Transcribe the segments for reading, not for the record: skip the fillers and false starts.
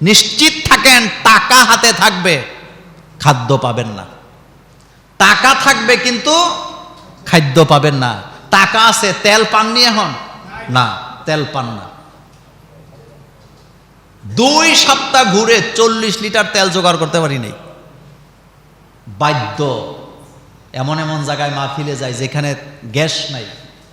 নিশ্চিত থাকেন টাকা হাতে থাকবে, খাদ্য পাবেন না। টাকা থাকবে কিন্তু খাদ্য পাবেন না। টাকা আছে, তেল পাননি এখন? না, তেল পান না। 2 সপ্তাহ ঘুরে 40 লিটার তেল জোগাড় করতে পারি নাই। বাধ্য এমন এমন জায়গায় মাহফিলে যায় যেখানে গ্যাস নাই,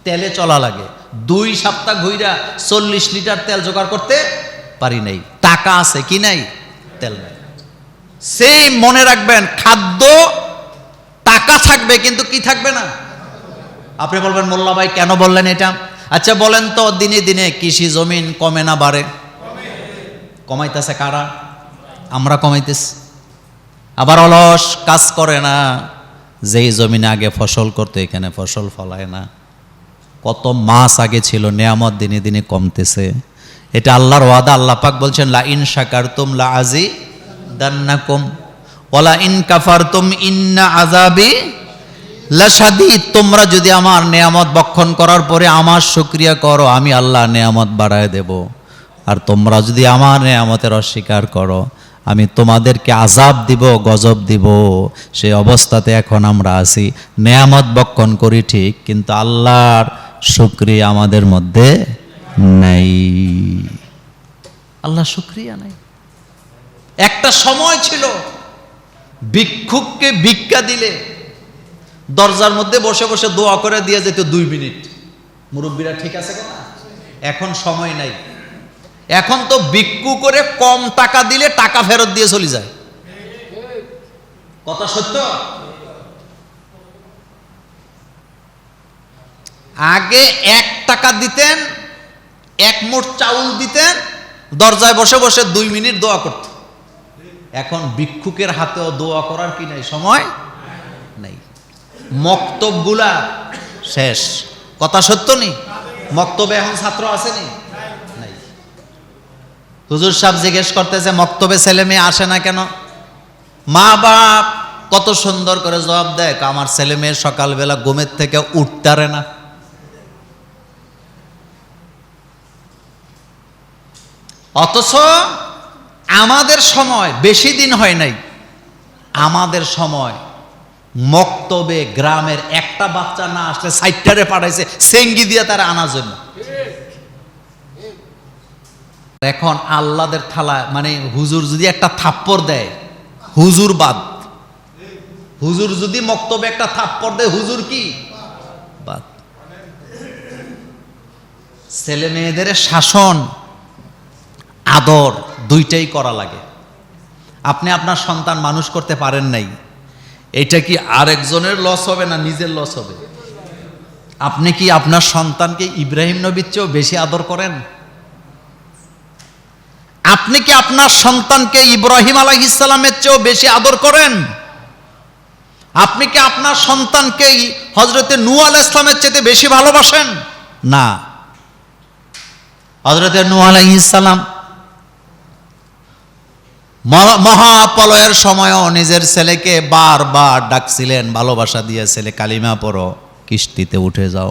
তেলে চলা লাগে। 2 সপ্তাহ ঘুরা 40 লিটার তেল জোগাড় করতে পারি নাই। টাকা আছে কি নাই? তেল নাই। সেই মনে রাখবেন, খাদ্য টাকা থাকবে কিন্তু কি থাকবে না। আপনি বলবেন মোল্লা ভাই কেন বললেন এটা? আচ্ছা বলেন তো, দিনে দিনে কৃষি জমিন কমে না বাড়ে? কমাইতেছে কারা? আমরা কমাইতেছি। আবার অলস কাজ করে না, যেই জমিনে আগে ফসল করতো এখানে ফসল ফলায় না। কত মাস আগে ছিল, নেয়ামত দিনে দিনে কমতেছে। এটা আল্লাহর ওয়াদা। আল্লাহ পাক বলছেন লা ইন শাকারতুম লা আযীদান্নাকুম ওয়া লা ইন কাফারতুম ইন্না আযাবি লাশাদীদ। তোমরা যদি আমার নেয়ামত ভক্ষণ করার পরে আমার শুকরিয়া করো, আমি আল্লাহ নেয়ামত বাড়ায় দেব। আর তোমরা যদি আমার নেয়ামতের অস্বীকার করো, আমি তোমাদেরকে আযাব দিব, গজব দিব। সেই অবস্থাতে এখন আমরা আছি। নেয়ামত ভক্ষণ করি ঠিক, কিন্তু আল্লাহর শুকরিয়া আমাদের মধ্যে নাই। আল্লাহ শুকরিয়া নাই। একটা সময় ছিল ভিক্ষুককে ভিক্ষা দিলে দরজার মধ্যে বসে বসে দোয়া করে দিয়ে যেত 2 মিনিট। মুরব্বীরা ঠিক আছে না? এখন সময় নাই। এখন তো ভিক্ষু করে কম টাকা দিলে টাকা ফেরত দিয়ে চলে যায়। কথা সত্য? আগে 1 টাকা দিতেন, 1 মুঠ চাউল দিতেন, দরজায় বসে বসে 2 মিনিট দোয়া করত। এখন ভিক্ষুকের হাতেও দোয়া করার কি নাই? সময় নাই। মক্তবগুলা শেষ। কথা সত্য নি? মক্তবে এখন ছাত্র আসেনি? নাই। হুজুর সাহেব জিজ্ঞেস করতেছে মক্তবে ছেলে মেয়ে আসে না কেন? মা বাপ কত সুন্দর করে জবাব দেয়, আমার ছেলে মেয়ে সকালবেলা ঘুমের থেকে উঠতারে না। অথচ আমাদের সময় বেশি দিন হয় নাই, আমাদের সময় মক্তবে গ্রামের একটা বাচ্চা না আসলে 60টারে পাঠাইছে সেঙ্গি দিয়ে তারা আনার জন্য। এখন আল্লাদের থালা, মানে হুজুর যদি একটা থাপ্পড় দেয়, হুজুর বাদ। হুজুর যদি মক্তবে একটা থাপ্পড় দেয়, হুজুর কি বাদ। ছেলে মেয়েদের শাসন আদর দুইটাই করা লাগে। আপনি আপনার সন্তান মানুষ করতে পারেন নাই, এটা কি আরেকজনের লস হবে না নিজের লস হবে? আপনি কি আপনার সন্তানকে ইব্রাহিম নবীর চেয়েও বেশি আদর করেন? আপনি কি আপনার সন্তানকে ইব্রাহিম আলাইহিস সালামের চেয়েও বেশি আদর করেন? আপনি কি আপনার সন্তানকে হযরতে নূহ আলাইহিস সালামের চেয়ে বেশি ভালোবাসেন? না। হযরতে নূহ আলাইহিস সালাম মহাপ্রলয়ের সময়ও নিজের ছেলেকে বারবার ডাকছিলেন, ভালোবাসা দিয়ে ছেলে কালিমা পড়ো, কিস্তিতে উঠে যাও।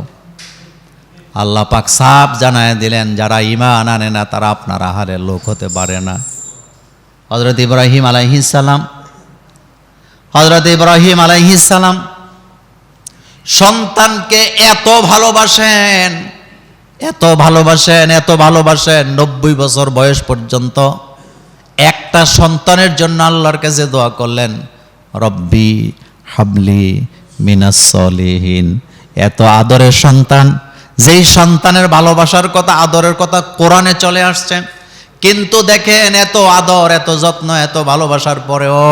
আল্লাহ পাক সাফ জানায় দিলেন, যারা ঈমান আনে না তারা আপনার আহারের লোক হতে পারে না। হযরত ইব্রাহিম আলাইহিস সালাম সন্তানকে এত ভালোবাসেন, 90 বছর বয়স পর্যন্ত একটা সন্তানের জন্য আল্লাহর কাছে দোয়া করলেন, রব্বি হাবলি মিনাস সলিহিন। এত আদরের সন্তান, যেই সন্তানের ভালোবাসার কথা, আদরের কথা কোরআনে চলে আসছে। কিন্তু দেখেন এত আদর, এত যত্ন, এত ভালোবাসার পরেও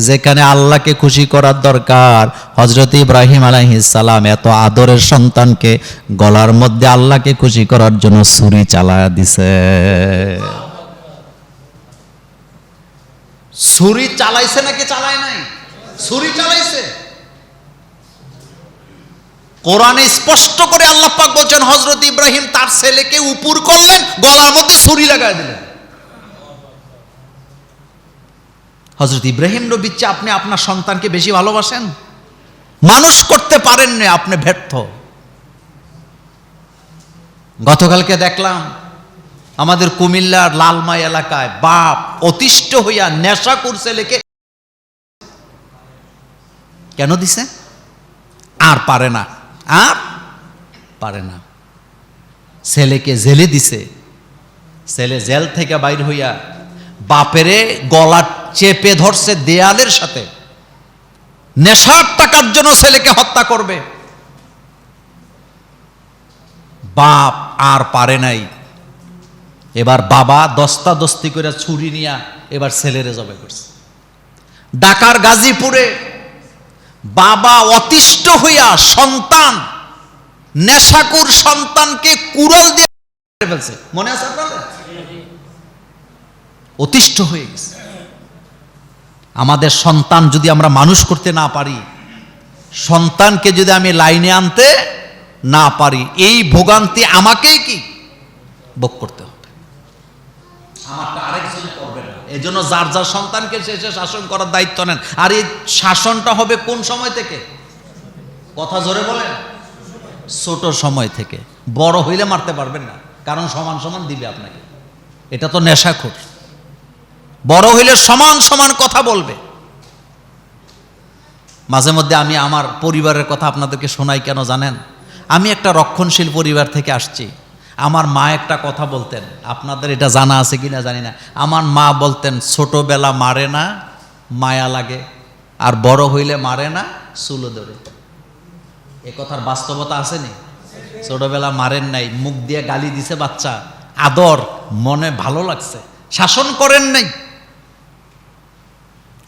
যেখানে আল্লাহকে খুশি করার দরকার, হযরত ইব্রাহিম আলাইহিস সালাম এত আদরের সন্তানকে গলার মধ্যে আল্লাহকে খুশি করার জন্য ছুরি চালায়া দিছে। ছুরি চালাইছে নাকি চালায় নাই? ছুরি চালাইছে। কোরআনে স্পষ্ট করে আল্লাহ পাক বলছেন, হযরত ইব্রাহিম তার ছেলেকে উপর করলেন, গলার মধ্যে ছুরি লাগাই দিলেন। হযরত ইব্রাহিম নবীর চেয়ে আপনি আপনার সন্তানকে বেশি ভালোবাসেন? মানুষ করতে পারেন না, আপনি ব্যর্থ। গতকালকে দেখলাম আমাদের কুমিল্লার লালমাই এলাকায় বাপ অতিষ্ঠ হইয়া নেশাখোর ছেলেকে কেন দিছে? আর পারে না, আর পারে না। ছেলেকে জেলে দিছে। ছেলে জেল থেকে বাইর হইয়া বাপেরে গলা চেপে ধরছে দেয়ালের সাথে। নেশার টাকার জন্য ছেলেকে হত্যা করবে। বাপ আর পারে নাই। এবার বাবা দস্তাদস্তি করে ছুরি নিয়া এবার ছেলেরে জবাই করছে। ঢাকার গাজীপুরে বাবা অতিষ্ঠ হইয়া সন্তান, নেশাকুর সন্তানকে কুড়াল দিয়ে ফেলছে। মনে আছে আপনাদের? অতিষ্ঠ হয়ে গেছে। আমাদের সন্তান যদি আমরা মানুষ করতে না পারি, সন্তানকে যদি আমি লাইনে আনতে না পারি, এই ভোগান্তি আমাকেই কি ভোগ করতে হবে, আমারটা আরেকজন করবে না। এই জন্য যার যার সন্তানকে শেষে শাসন করার দায়িত্ব নেন। আর এই শাসনটা হবে কোন সময় থেকে? কথা জোরে বলেন, ছোট সময় থেকে। বড় হইলে মারতে পারবেন না, কারণ সমান সমান দিবে আপনাকে। এটা তো নেশাখোর। বড় হইলে সমান সমান কথা বলবে। মাঝে মধ্যে আমি আমার পরিবারের কথা আপনাদেরকে শোনাই, কেন জানেন? আমি একটা রক্ষণশীল পরিবার থেকে আসছি। আমার মা একটা কথা বলতেন, আপনাদের এটা জানা আছে কিনা জানি না। আমার মা বলতেন, ছোটবেলা মারে না, মায়া লাগে, আর বড় হইলে মারে না, চুলো ধরে। এ কথার বাস্তবতা আসেনি? ছোটবেলা মারেন নাই, মুখ দিয়ে গালি দিছে বাচ্চা, আদর, মনে ভালো লাগছে, শাসন করেন নাই।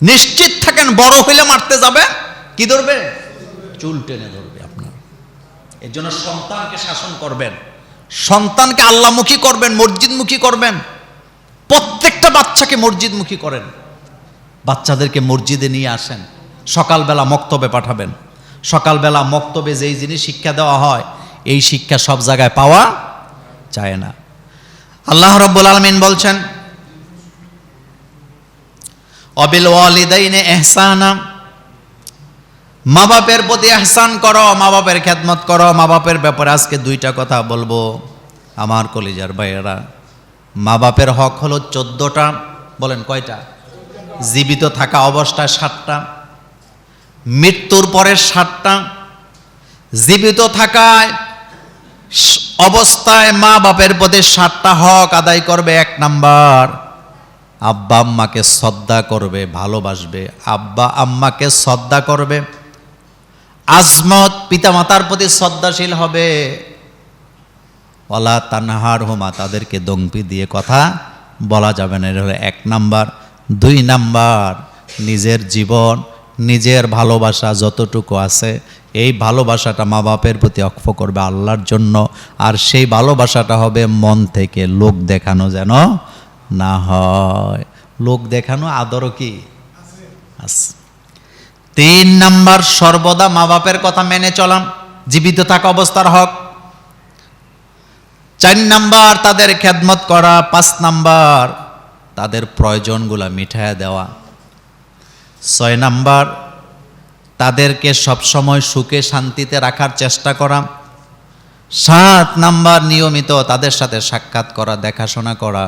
নিশ্চিত থাকেন বড় হইলে মারতে যাবে, কি ধরবে? চুল টেনে ধরবে আপনার। এর জন্য সন্তানকে শাসন করবেন, সন্তানকে আল্লাহমুখী করবেন, মসজিদমুখী করবেন। প্রত্যেকটা বাচ্চাকে মসজিদমুখী করেন। বাচ্চাদেরকে মসজিদে নিয়ে আসেন, সকালবেলা মক্তবে পাঠাবেন। সকালবেলা মক্তবে যেই জিনিস শিক্ষা দেওয়া হয়, এই শিক্ষা সব জায়গায় পাওয়া যায় না। আল্লাহ রাব্বুল আলামিন বলছেন, অবিল ওয়ালিদাইনে ইহসানা, মা বাপের প্রতি ইহসান করো, মা বাপের খেদমত করো। মা বাপের ব্যাপারে আজকে দুইটা কথা বলবো আমার কলিজার ভাইয়েরা। মা বাপের হক হলো 14টা। বলেন কয়টা? জীবিত থাকা অবস্থায় 7টা, মৃত্যুর পরের 7টা। জীবিত থাকায় অবস্থায় মা বাপের প্রতি 7টা হক আদায় করবে। 1 নাম্বার, আব্বা আম্মাকে শ্রদ্ধা করবে, ভালোবাসবে। আব্বা আম্মাকে শ্রদ্ধা করবে। আজমত, পিতামাতার প্রতি শ্রদ্ধাশীল হবে। ওয়ালা তানহারহুমা, তাদেরকে দংপি দিয়ে কথা বলা যাবে না। এটা হলো 1 নাম্বার। 2 নাম্বার, নিজের জীবন, নিজের ভালোবাসা যতটুকু আছে, এই ভালোবাসাটা মা বাপের প্রতি অক্ষ করবে আল্লাহর জন্য। আর সেই ভালোবাসাটা হবে মন থেকে, লোক দেখানো যেন না হয়। লোক দেখানো আদরও কি আছে। 3 নাম্বার, সর্বদা মা বাপের কথা মেনে চলাম, জীবিত থাকা অবস্থার হক। 4 নাম্বার, তাদের খেদমত করা। 5 নাম্বার, তাদের প্রয়োজনগুলা মিটায়া দেওয়া। 6 নাম্বার, তাদেরকে সবসময় সুখে শান্তিতে রাখার চেষ্টা করা। 7 নাম্বার, নিয়মিত তাদের সাথে সাক্ষাৎ করা, দেখাশোনা করা।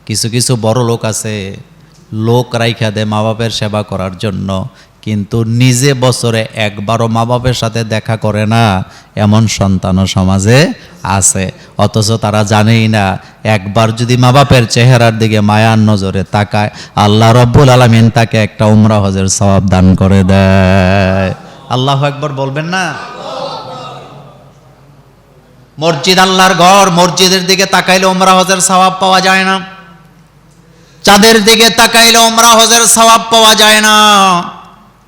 কিছু কিছু বড় লোক আছে, লোক রাইখা দেয় মা বাপের সেবা করার জন্য, কিন্তু নিজে বছরে একবারও মা বাপের সাথে দেখা করে না, এমন সন্তানও সমাজে আছে। অথচ তারা জানেই না, একবার যদি মা বাপের চেহারার দিকে মায়ার নজরে তাকায়, আল্লাহ রব্বুল আলামিন তাকে একটা উমরা হজের সওয়াব দান করে দেয়। আল্লাহু আকবার বলবেন না? মসজিদ আল্লাহর ঘর, মসজিদের দিকে তাকাইলে উমরা হজের সওয়াব পাওয়া যায় না। চাঁদের দিকে তাকাইলে উমরা হজের সওয়াব পাওয়া যায় না।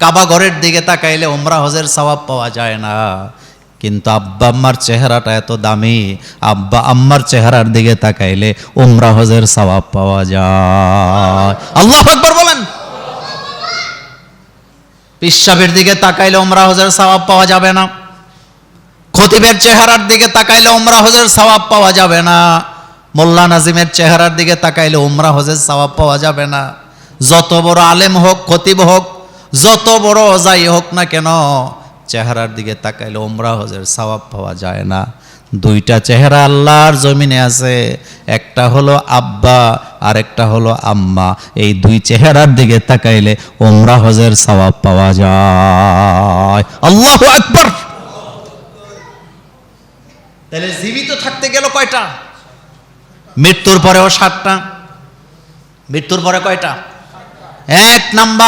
কাবা ঘরের দিকে তাকাইলে উমরা হজের সওয়াব পাওয়া যায় না। কিন্তু আব্বা আম্মার চেহারাটা এত দামি, আব্বা আম্মার চেহারার দিকে তাকাইলে উমরা হজের সওয়াব পাওয়া যায়। আল্লাহু আকবার বলেন। পিসাবের দিকে তাকাইলে উমরা হজের সওয়াব পাওয়া যাবে না। খতিবের চেহারার দিকে তাকাইলে উমরা হজের সওয়াব পাওয়া যাবে না। মোল্লা নাজিমের চেহারার দিকে তাকাইলে উমরা হজের সওয়াব পাওয়া যাবে না। যত বড় আলেম হোক, খতিব হোক, যত বড় যাই হোক না কেন, চেহারার দিকে তাকাইলে উমরা হজের সওয়াব পাওয়া যায় না। দুইটা চেহারা আল্লাহর জমিনে আছে, একটা হলো আব্বা আর একটা হলো আম্মা। এই দুই চেহারার দিকে তাকাইলে উমরা হজের সওয়াব পাওয়া যায়। আল্লাহু আকবার। তাহলে জীবিত থাকতে গেল কয়টা? মৃত্যুর পরেও 7টা। মৃত্যুর পরে কয়টা? 1 নাম্বার